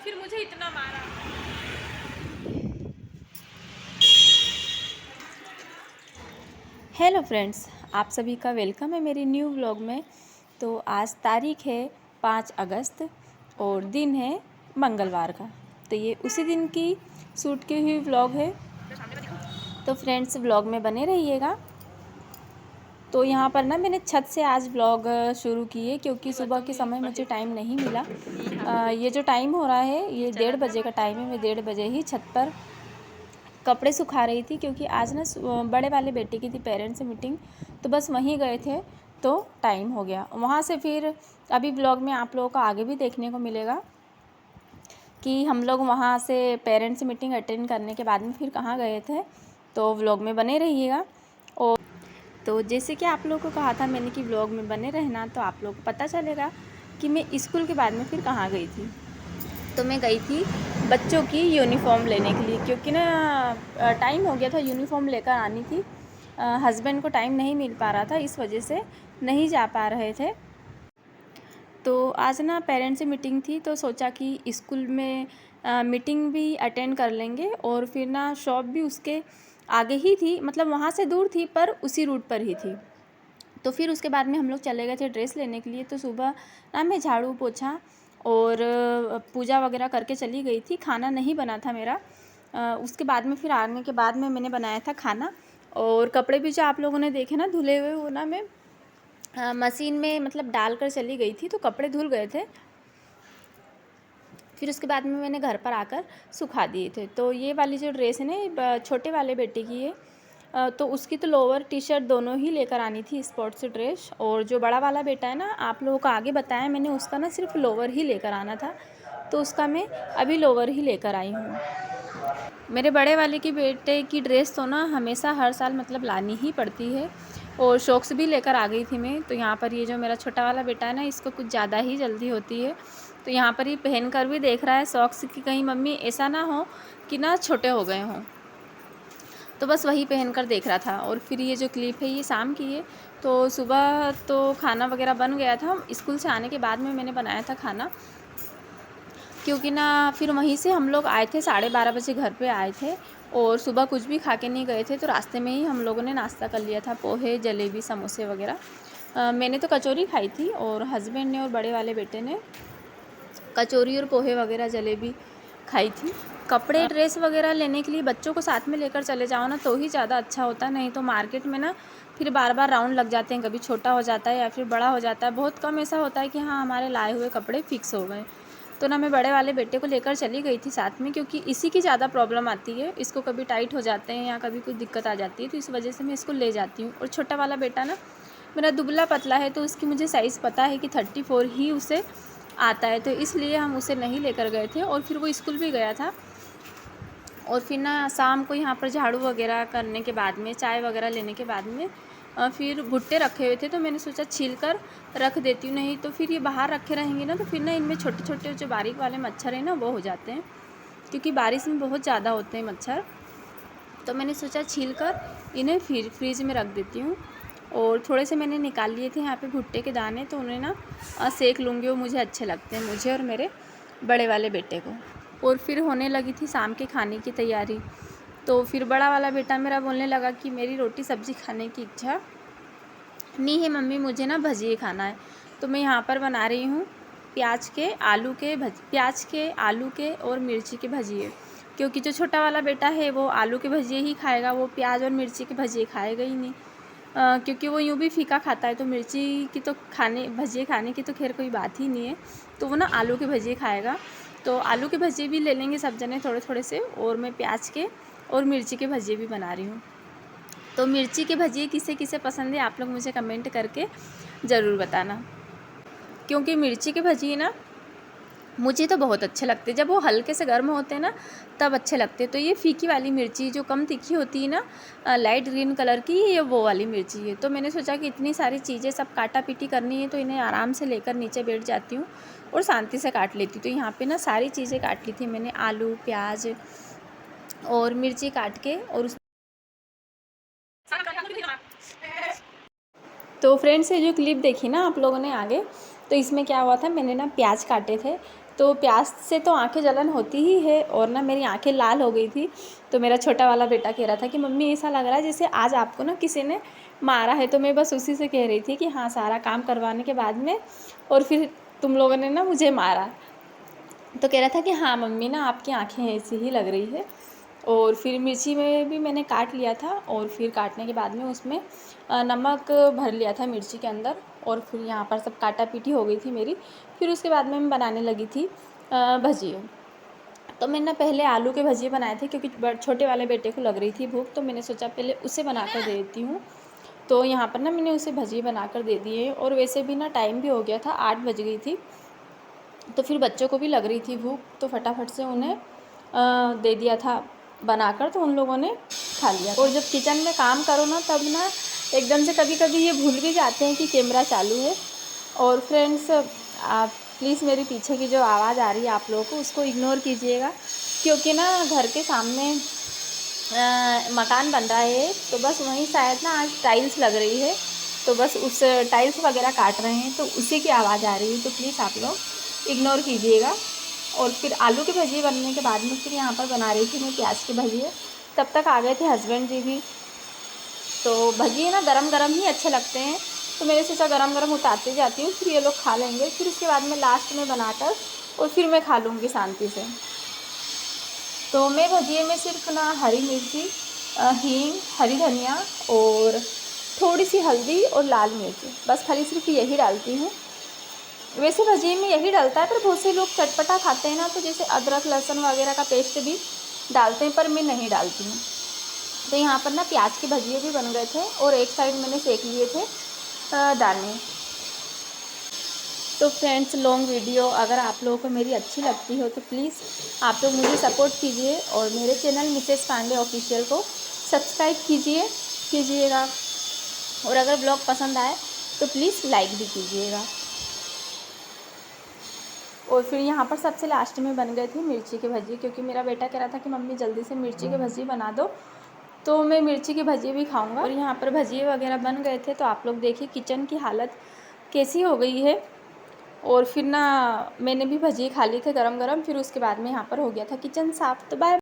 फिर मुझे इतना मारा। हेलो फ्रेंड्स, आप सभी का वेलकम है मेरी न्यू व्लॉग में। तो आज तारीख है 5 अगस्त और दिन है मंगलवार का। तो ये उसी दिन की शूट की हुई व्लॉग है। तो फ्रेंड्स, व्लॉग में बने रहिएगा। तो यहाँ पर ना मैंने छत से आज व्लॉग शुरू की है क्योंकि सुबह के समय मुझे टाइम नहीं मिला। ये जो टाइम हो रहा है ये 1:30 बजे का टाइम है। मैं 1:30 बजे ही छत पर कपड़े सुखा रही थी क्योंकि आज ना बड़े वाले बेटे की थी पेरेंट्स मीटिंग, तो बस वहीं गए थे तो टाइम हो गया। वहाँ से फिर अभी ब्लॉग में आप लोगों को आगे भी देखने को मिलेगा कि हम लोग वहाँ से पेरेंट्स मीटिंग अटेंड करने के बाद में फिर कहाँ गए थे। तो व्लॉग में बने रहिएगा। और तो जैसे कि आप लोगों को कहा था मैंने कि व्लॉग में बने रहना, तो आप लोग को पता चलेगा कि मैं स्कूल के बाद में फिर कहाँ गई थी। तो मैं गई थी बच्चों की यूनिफ़ॉर्म लेने के लिए क्योंकि ना टाइम हो गया था, यूनिफ़ॉर्म लेकर आनी थी। हस्बैंड को टाइम नहीं मिल पा रहा था, इस वजह से नहीं जा पा रहे थे। तो आज ना पेरेंट्स से मीटिंग थी तो सोचा कि स्कूल में मीटिंग भी अटेंड कर लेंगे और फिर ना शॉप भी उसके आगे ही थी, मतलब वहाँ से दूर थी पर उसी रूट पर ही थी। तो फिर उसके बाद में हम लोग चले गए थे ड्रेस लेने के लिए। तो सुबह ना मैं झाड़ू पोछा और पूजा वगैरह करके चली गई थी। खाना नहीं बना था मेरा। उसके बाद में फिर आने के बाद में मैंने बनाया था खाना। और कपड़े भी जो आप लोगों ने देखे ना धुले हुए, वो ना मैं मशीन में मतलब डाल कर चली गई थी तो कपड़े धुल गए थे। फिर उसके बाद में मैंने घर पर आकर सुखा दिए थे। तो ये वाली जो ड्रेस है ना छोटे वाले बेटे की है। तो उसकी तो लोअर टी शर्ट दोनों ही लेकर आनी थी, स्पोर्ट्स ड्रेस। और जो बड़ा वाला बेटा है ना, आप लोगों को आगे बताया मैंने, उसका ना सिर्फ लोअर ही लेकर आना था, तो उसका मैं अभी लोअर ही लेकर आई हूँ। मेरे बड़े वाले की बेटे की ड्रेस तो ना हमेशा हर साल मतलब लानी ही पड़ती है। और सॉक्स भी लेकर आ गई थी मैं। तो यहाँ पर ये जो मेरा छोटा वाला बेटा है ना, इसको कुछ ज़्यादा ही जल्दी होती है। तो यहाँ पर ये पहन कर भी देख रहा है सॉक्स कि कहीं मम्मी ऐसा ना हो कि ना छोटे हो गए हों। तो बस वही पहन कर देख रहा था। और फिर ये जो क्लिप है ये शाम की है। तो सुबह तो खाना वगैरह बन गया था, स्कूल से आने के बाद में मैंने बनाया था खाना क्योंकि ना फिर वहीं से हम लोग आए थे, 12:30 बजे घर पे आए थे। और सुबह कुछ भी खा के नहीं गए थे, तो रास्ते में ही हम लोगों ने नाश्ता कर लिया था, पोहे जलेबी समोसे वगैरह। मैंने तो कचौरी खाई थी और हस्बैंड ने और बड़े वाले बेटे ने कचौरी और पोहे वगैरह जलेबी खाई थी। कपड़े ड्रेस वगैरह लेने के लिए बच्चों को साथ में लेकर चले जाओ ना तो ही ज़्यादा अच्छा होता है, नहीं तो मार्केट में ना फिर बार बार राउंड लग जाते हैं, कभी छोटा हो जाता है या फिर बड़ा हो जाता है। बहुत कम ऐसा होता है कि हाँ हमारे लाए हुए कपड़े फिक्स हो गए। तो ना मैं बड़े वाले बेटे को लेकर चली गई थी साथ में क्योंकि इसी की ज़्यादा प्रॉब्लम आती है, इसको कभी टाइट हो जाते हैं या कभी कुछ दिक्कत आ जाती है, तो इस वजह से मैं इसको ले जाती हूँ। और छोटा वाला बेटा ना मेरा दुबला पतला है, तो उसकी मुझे साइज़ पता है कि 34 ही उसे आता है, तो इसलिए हम उसे नहीं लेकर गए थे। और फिर वो स्कूल भी गया था। और फिर ना शाम को यहाँ पर झाड़ू वगैरह करने के बाद में, चाय वगैरह लेने के बाद में फिर भुट्टे रखे हुए थे, तो मैंने सोचा छील कर रख देती हूँ, नहीं तो फिर ये बाहर रखे रहेंगे ना तो फिर ना इनमें छोटे छोटे जो बारीक वाले मच्छर हैं ना वो हो जाते हैं, क्योंकि बारिश में बहुत ज़्यादा होते हैं मच्छर। तो मैंने सोचा छील कर इन्हें फिर फ्रिज में रख देती हूँ। और थोड़े से मैंने निकाल लिए थे यहाँ पे भुट्टे के दाने, तो उन्हें ना सेक लूँगी, वो मुझे अच्छे लगते हैं, मुझे और मेरे बड़े वाले बेटे को। और फिर होने लगी थी शाम के खाने की तैयारी। तो फिर बड़ा वाला बेटा मेरा बोलने लगा कि मेरी रोटी सब्ज़ी खाने की इच्छा नहीं है मम्मी, मुझे ना भजिए खाना है। तो मैं यहाँ पर बना रही हूँ प्याज के आलू के और मिर्ची के भजिए, क्योंकि जो छोटा वाला बेटा है वो आलू के भजिए ही खाएगा, वो प्याज और मिर्ची के भजिए खाएगा ही नहीं। क्योंकि वो यूँ भी फीका खाता है, तो मिर्ची की तो भजिए खाने की तो खैर कोई बात ही नहीं है, तो वो ना आलू के भजिए खाएगा। तो आलू के भजिए भी ले लेंगे सब जने थोड़े थोड़े से, और मैं प्याज के और मिर्ची के भजिए भी बना रही हूँ। तो मिर्ची के भजिए किसे किसे पसंद है आप लोग मुझे कमेंट करके ज़रूर बताना, क्योंकि मिर्ची के भजिए ना मुझे तो बहुत अच्छे लगते हैं, जब वो हल्के से गर्म होते हैं ना तब अच्छे लगते हैं। तो ये फीकी वाली मिर्ची जो कम तीखी होती है ना, लाइट ग्रीन कलर की, ये वो वाली मिर्ची है। तो मैंने सोचा कि इतनी सारी चीज़ें सब काटा पीटी करनी है, तो इन्हें आराम से लेकर नीचे बैठ जाती हूँ और शांति से काट लेती हूँ। तो यहाँ पे ना सारी चीज़ें काट ली थी मैंने, आलू प्याज और मिर्ची काट के। और तो फ्रेंड्स ये जो क्लिप देखी ना आप लोगों ने आगे, तो इसमें क्या हुआ था, मैंने ना प्याज काटे थे, तो प्याज से तो आंखें जलन होती ही है और ना मेरी आंखें लाल हो गई थी। तो मेरा छोटा वाला बेटा कह रहा था कि मम्मी ऐसा लग रहा है जैसे आज आपको ना किसी ने मारा है। तो मैं बस उसी से कह रही थी कि हाँ, सारा काम करवाने के बाद में और फिर तुम लोगों ने ना मुझे मारा। तो कह रहा था कि हाँ मम्मी, ना आपकी आंखें ऐसी ही लग रही है। और फिर मिर्ची में भी मैंने काट लिया था और फिर काटने के बाद में उसमें नमक भर लिया था मिर्ची के अंदर। और फिर यहाँ पर सब काटा पीटी हो गई थी मेरी। फिर उसके बाद में मैं बनाने लगी थी भजिए। तो मैंने ना पहले आलू के भजिए बनाए थे, क्योंकि छोटे वाले बेटे को लग रही थी भूख, तो मैंने सोचा पहले उसे बना कर दे देती हूँ। तो यहाँ पर ना मैंने उसे भजिए बना कर दे दिए। और वैसे भी ना टाइम भी हो गया था, 8 बज गई थी। तो फिर बच्चों को भी लग रही थी भूख, तो फटाफट से उन्हें दे दिया था बनाकर, तो उन लोगों ने खा लिया। और जब किचन में काम करो ना, तब ना एकदम से कभी कभी ये भूल भी जाते हैं कि कैमरा चालू है। और फ्रेंड्स, आप प्लीज़ मेरे पीछे की जो आवाज़ आ रही है आप लोगों को, उसको इग्नोर कीजिएगा, क्योंकि ना घर के सामने मकान बन रहा है, तो बस वहीं शायद ना आज टाइल्स लग रही है, तो बस उस टाइल्स वगैरह काट रहे हैं, तो उसी की आवाज़ आ रही है। तो प्लीज़ आप लोग इग्नोर कीजिएगा। और फिर आलू के भजिए बनने के बाद में फिर यहाँ पर बना रही थी मैं प्याज के भजिए। तब तक आ गए थे हस्बैंड जी भी। तो भजिए ना गरम गरम ही अच्छे लगते हैं, तो मैंने सोचा गरम गरम उतारते जाती हूँ, फिर ये लोग खा लेंगे, फिर उसके बाद में लास्ट में बनाकर और फिर मैं खा लूँगी शांति से। तो मैं भजिए में सिर्फ ना हरी मिर्ची, हींग, हरी धनिया और थोड़ी सी हल्दी और लाल मिर्च, बस खाली सिर्फ यही डालती हूँ। वैसे भजिए में यही डलता है, पर बहुत से लोग चटपटा खाते हैं ना, तो जैसे अदरक लहसुन वगैरह का पेस्ट भी डालते हैं, पर मैं नहीं डालती हूँ। तो यहाँ पर ना प्याज के भजिए भी बन गए थे और एक साइड मैंने सेक लिए थे दाने। तो फ्रेंड्स, लॉन्ग वीडियो अगर आप लोगों को मेरी अच्छी लगती हो तो प्लीज़ आप लोग मुझे सपोर्ट कीजिए और मेरे चैनल मिसेस पांडे ऑफिशियल को सब्सक्राइब कीजिएगा। और अगर ब्लॉग पसंद आए तो प्लीज़ लाइक भी कीजिएगा। और फिर यहाँ पर सबसे लास्ट में बन गए थे मिर्ची के भजिए, क्योंकि मेरा बेटा कह रहा था कि मम्मी जल्दी से मिर्ची के भजिए बना दो, तो मैं मिर्ची के भजिए भी खाऊंगा। और यहाँ पर भजिए वगैरह बन गए थे, तो आप लोग देखिए किचन की हालत कैसी हो गई है। और फिर ना मैंने भी भजिए खा लिए थे गरम गरम, फिर उसके बाद में यहाँ पर हो गया था किचन साफ़। तो बाय।